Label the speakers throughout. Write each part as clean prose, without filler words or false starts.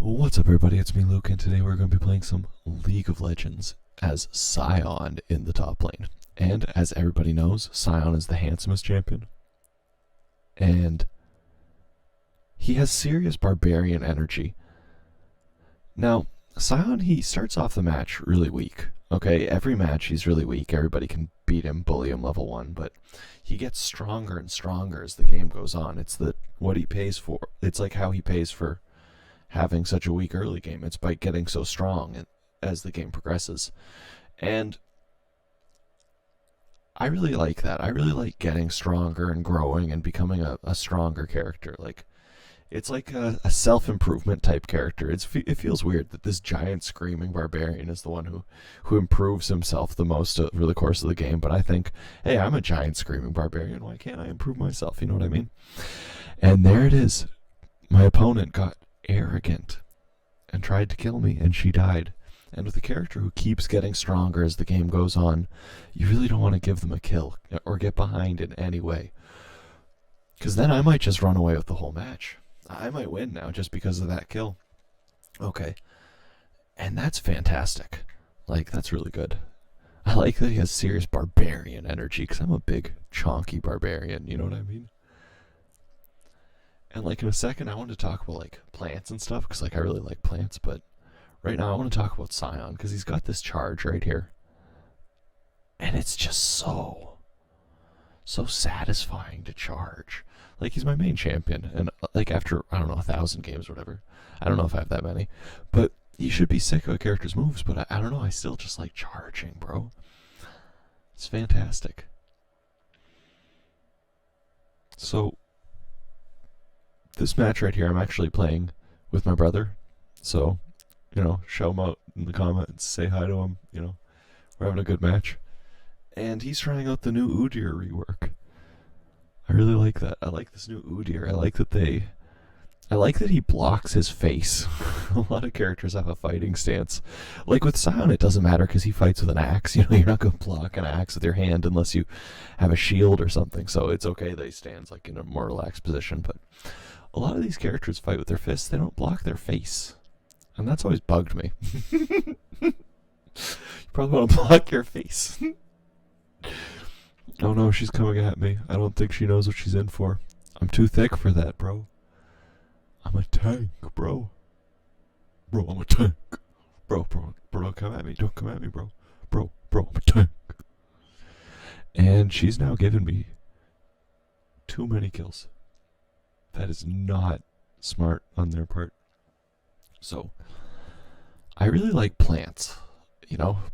Speaker 1: What's up, everybody? It's me, Luke, and today we're going to be playing some League of Legends as Sion in the top lane. And as everybody knows, Sion is the handsomest champion. And he has serious barbarian energy. Now, Sion, he starts off the match really weak. Okay, every match he's really weak. Everybody can beat him, bully him level 1, but he gets stronger and stronger as the game goes on. It's what he pays for. It's like how he pays for having such a weak early game. It's by getting so strong as the game progresses. And I really like that. I really like getting stronger and growing and becoming a stronger character. It's like a self-improvement type character. It feels weird that this giant screaming barbarian is the one who improves himself the most over the course of the game. But I think, hey, I'm a giant screaming barbarian. Why can't I improve myself? You know what I mean? And there it is. My opponent got arrogant and tried to kill me, and she died. And with a character who keeps getting stronger as the game goes on, you really don't want to give them a kill or get behind in any way, because then I might just run away with the whole match. I might win now just because of that kill. Okay, and that's fantastic. That's really good. I like that he has serious barbarian energy, because I'm a big chonky barbarian, you know what I mean? And in a second, I want to talk about plants and stuff, because I really like plants. But right now, I want to talk about Sion, because he's got this charge right here, and it's just so satisfying to charge. He's my main champion, and after, I don't know, 1,000 games or whatever, I don't know if I have that many, but you should be sick of a character's moves. But I don't know, I still just like charging, bro. It's fantastic. So this match right here, I'm actually playing with my brother. So, show him out in the comments, say hi to him, we're having a good match. And he's trying out the new Udyr rework. I really like that. I like this new Udyr. I like that he blocks his face. A lot of characters have a fighting stance. With Sion, it doesn't matter because he fights with an axe. You're not going to block an axe with your hand unless you have a shield or something. So it's okay that he stands in a more relaxed position. But a lot of these characters fight with their fists. They don't block their face. And that's always bugged me. You probably want to block your face. Oh no, she's coming at me. I don't think she knows what she's in for. I'm too thick for that, bro. I'm a tank, bro. Bro, I'm a tank. Bro, don't come at me. Don't come at me, bro. Bro, I'm a tank. And she's now given me too many kills. That is not smart on their part. So, I really like plants.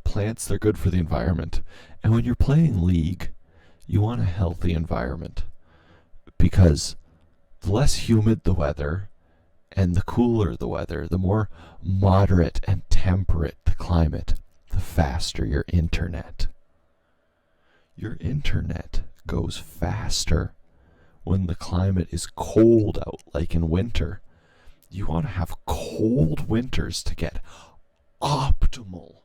Speaker 1: Plants, they're good for the environment. And when you're playing League, you want a healthy environment, because the less humid the weather and the cooler the weather, the more moderate and temperate the climate, the faster your internet. Your internet goes faster when the climate is cold out, like in winter. You want to have cold winters to get optimal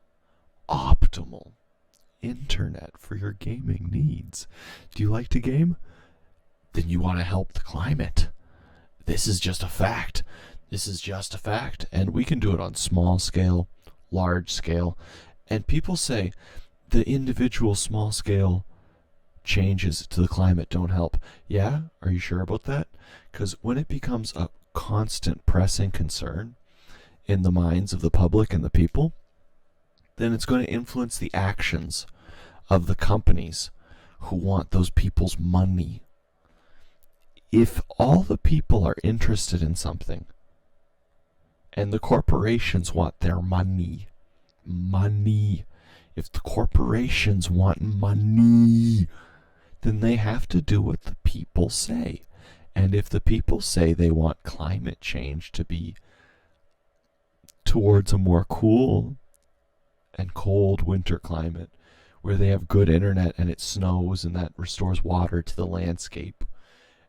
Speaker 1: internet for your gaming needs. Do you like to game? Then you want to help the climate. This is just a fact. And we can do it on small scale, large scale. And people say the individual small scale changes to the climate don't help. Yeah? Are you sure about that? Because when it becomes a constant pressing concern in the minds of the public and the people, then it's going to influence the actions of the companies who want those people's money. If all the people are interested in something and the corporations want their money, if the corporations want money, then they have to do what the people say. And if the people say they want climate change to be towards a more cool and cold winter climate, where they have good internet and it snows and that restores water to the landscape,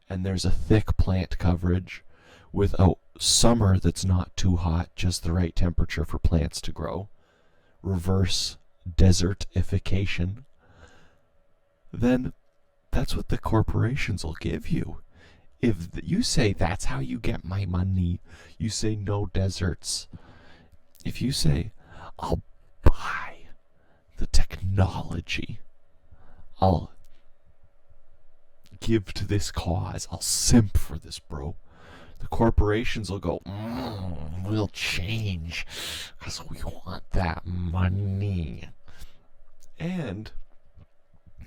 Speaker 1: and there's a thick plant coverage with a summer that's not too hot, just the right temperature for plants to grow, reverse desertification, then that's what the corporations will give you. if you say that's how you get my money, you say no deserts. If you say, I'll buy the technology, I'll give to this cause, I'll simp for this, bro. The corporations will go, we'll change because we want that money. And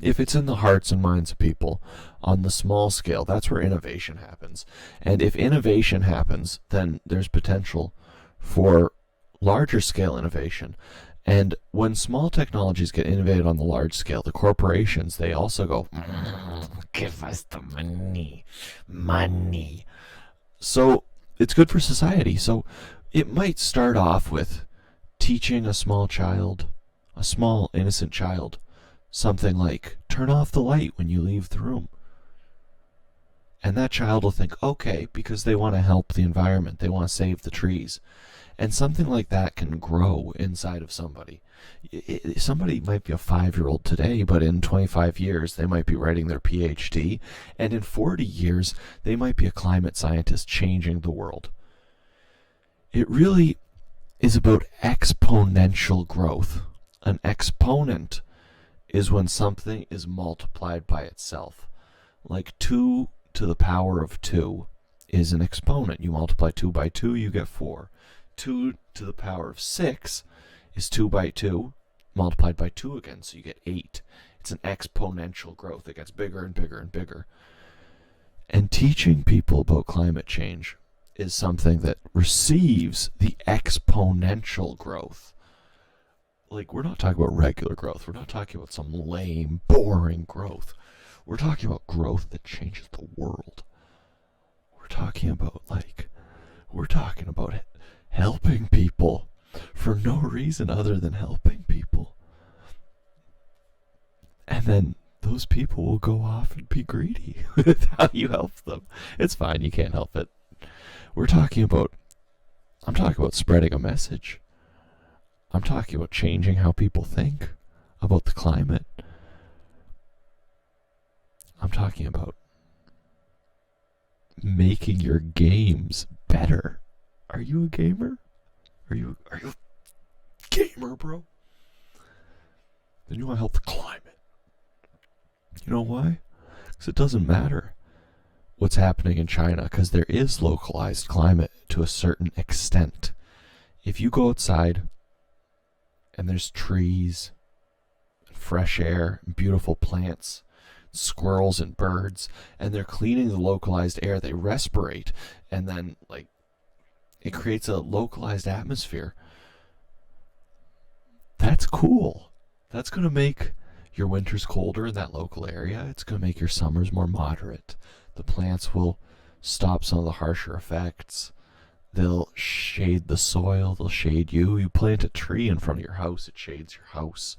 Speaker 1: if it's in the hearts and minds of people on the small scale, that's where innovation happens. And if innovation happens, then there's potential for larger scale innovation. And when small technologies get innovated on the large scale, the corporations, they also go, give us the money. Money. So it's good for society. So it might start off with teaching a small child, a small innocent child, something like, turn off the light when you leave the room. And that child will think, okay, because they want to help the environment, they want to save the trees. And something like that can grow inside of somebody. Somebody might be a 5-year-old today, but in 25 years, they might be writing their PhD. And in 40 years, they might be a climate scientist changing the world. It really is about exponential growth. An exponent is when something is multiplied by itself. Like 2 to the power of 2 is an exponent. You multiply 2 by 2, you get 4. 2 to the power of 6 is 2 by 2 multiplied by 2 again, so you get 8. It's an exponential growth. It gets bigger and bigger and bigger. And teaching people about climate change is something that receives the exponential growth. Like, we're not talking about regular growth. We're not talking about some lame, boring growth. We're talking about growth that changes the world. We're talking about it. Helping people for no reason other than helping people. And then those people will go off and be greedy with how you help them. It's fine, you can't help it. I'm talking about spreading a message. I'm talking about changing how people think about the climate. I'm talking about making your games better. Are you a gamer? Are you a gamer, bro? Then you want to help the climate. You know why? Because it doesn't matter what's happening in China, because there is localized climate to a certain extent. If you go outside and there's trees, fresh air, beautiful plants, squirrels and birds, and they're cleaning the localized air they respirate, and then it creates a localized atmosphere. That's cool. That's going to make your winters colder in that local area. It's going to make your summers more moderate. The plants will stop some of the harsher effects. They'll shade the soil. They'll shade you. You plant a tree in front of your house. It shades your house.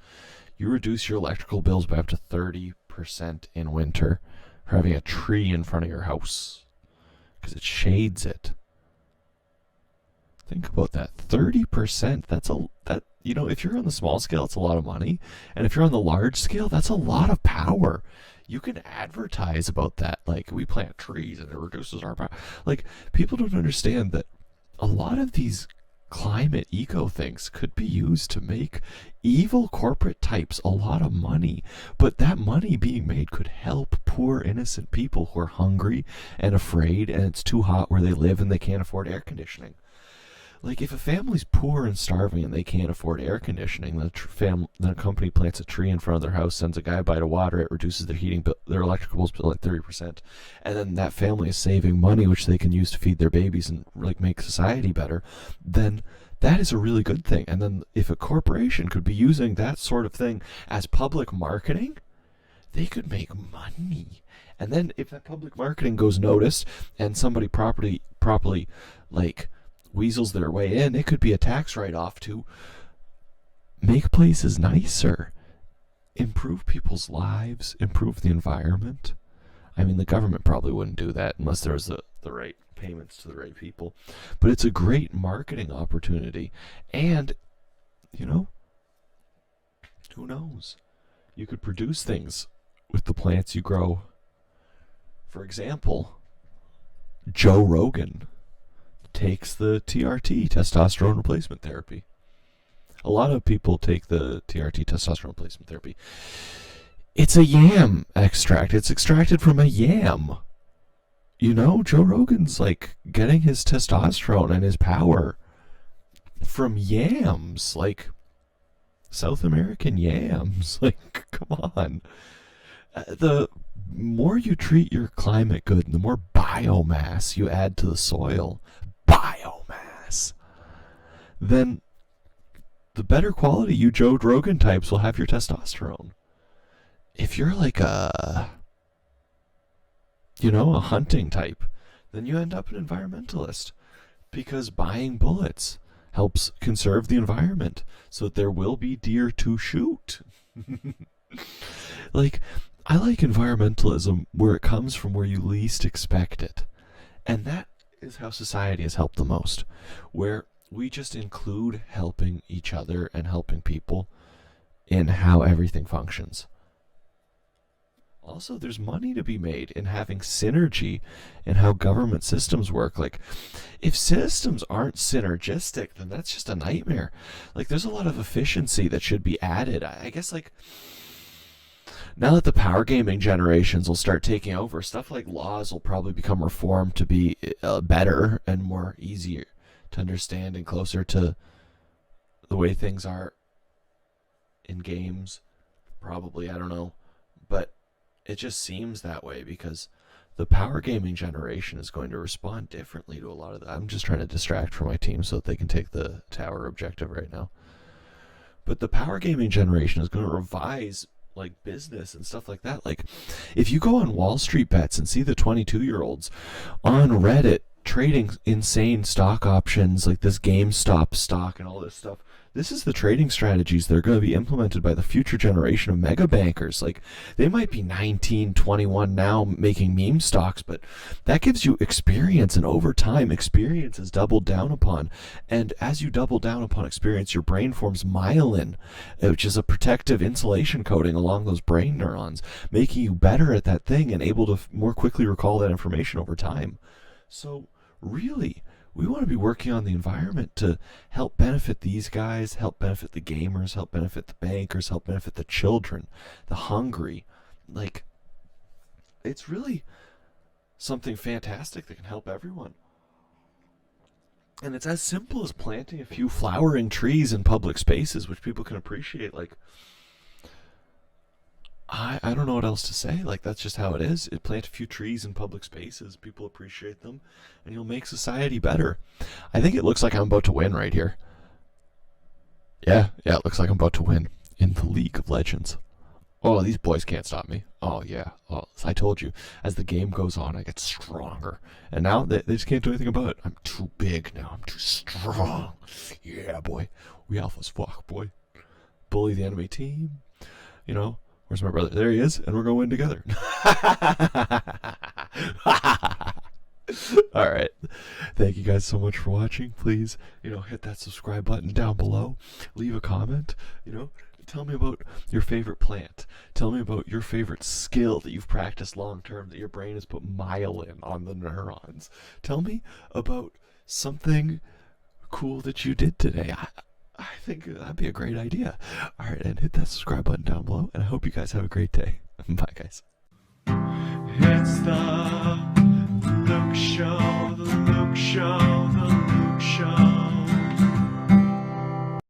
Speaker 1: You reduce your electrical bills by up to 30% in winter for having a tree in front of your house because it shades it. Think about that. 30%. If you're on the small scale, it's a lot of money. And if you're on the large scale, that's a lot of power. You can advertise about that. Like, we plant trees and it reduces our power. Like, people don't understand that a lot of these climate eco things could be used to make evil corporate types a lot of money. But that money being made could help poor, innocent people who are hungry and afraid and it's too hot where they live and they can't afford air conditioning. Like, if a family's poor and starving and they can't afford air conditioning, then a company plants a tree in front of their house, sends a guy by to water it, reduces their heating bill, their electrical bills by like 30%, and then that family is saving money which they can use to feed their babies and make society better, then that is a really good thing. And then if a corporation could be using that sort of thing as public marketing, they could make money. And then if that public marketing goes noticed and somebody properly weasels their way in, it could be a tax write-off to make places nicer, improve people's lives, improve the environment. I mean, the government probably wouldn't do that unless there was the right payments to the right people. But it's a great marketing opportunity. And, who knows? You could produce things with the plants you grow. For example, Joe Rogan takes the TRT, testosterone replacement therapy. A lot of people take the TRT, testosterone replacement therapy. It's a yam extract. It's extracted from a yam. You know, Joe Rogan's like getting his testosterone and his power from yams, like South American yams. Like, come on. The more you treat your climate good, and the more biomass you add to the soil, biomass, then the better quality you Joe Rogan types will have your testosterone. If you're like a hunting type, then you end up an environmentalist, because buying bullets helps conserve the environment so that there will be deer to shoot. Like, I like environmentalism where it comes from where you least expect it. And that is how society has helped the most, where we just include helping each other and helping people in how everything functions. Also, there's money to be made in having synergy in how government systems work. Like, if systems aren't synergistic, then that's just a nightmare. Like, there's a lot of efficiency that should be added. I guess, like, now that the power gaming generations will start taking over, stuff like laws will probably become reformed to be better and more easier to understand and closer to the way things are in games. Probably, I don't know. But it just seems that way because the power gaming generation is going to respond differently to a lot of that. I'm just trying to distract from my team so that they can take the tower objective right now. But the power gaming generation is going to revise like business and stuff like that. Like, if you go on Wall Street Bets and see the 22-year-olds on Reddit trading insane stock options like this GameStop stock and all this stuff, this is the trading strategies that are going to be implemented by the future generation of mega bankers. Like, they might be 19, 21 now making meme stocks, but that gives you experience, and over time, experience is doubled down upon. And as you double down upon experience, your brain forms myelin, which is a protective insulation coating along those brain neurons, making you better at that thing and able to more quickly recall that information over time. So, really, we want to be working on the environment to help benefit these guys, help benefit the gamers, help benefit the bankers, help benefit the children, the hungry. Like, it's really something fantastic that can help everyone. And it's as simple as planting a few flowering trees in public spaces, which people can appreciate. Like, I don't know what else to say. Like, that's just how it is. Plant a few trees in public spaces, people appreciate them, and you'll make society better. I think it looks like I'm about to win right here. Yeah, it looks like I'm about to win in the League of Legends. Oh, these boys can't stop me. Oh, yeah. Oh, I told you, as the game goes on, I get stronger. And now they just can't do anything about it. I'm too big now. I'm too strong. Yeah, boy. We alpha as fuck, boy. Bully the enemy team. You know, where's my brother? There he is, and we're going to win together. All right. Thank you guys so much for watching. Please, hit that subscribe button down below. Leave a comment, Tell me about your favorite plant. Tell me about your favorite skill that you've practiced long term, that your brain has put myelin on the neurons. Tell me about something cool that you did today. I think that'd be a great idea. All right, and hit that subscribe button down below, and I hope you guys have a great day. Bye, guys. It's the Luke Show,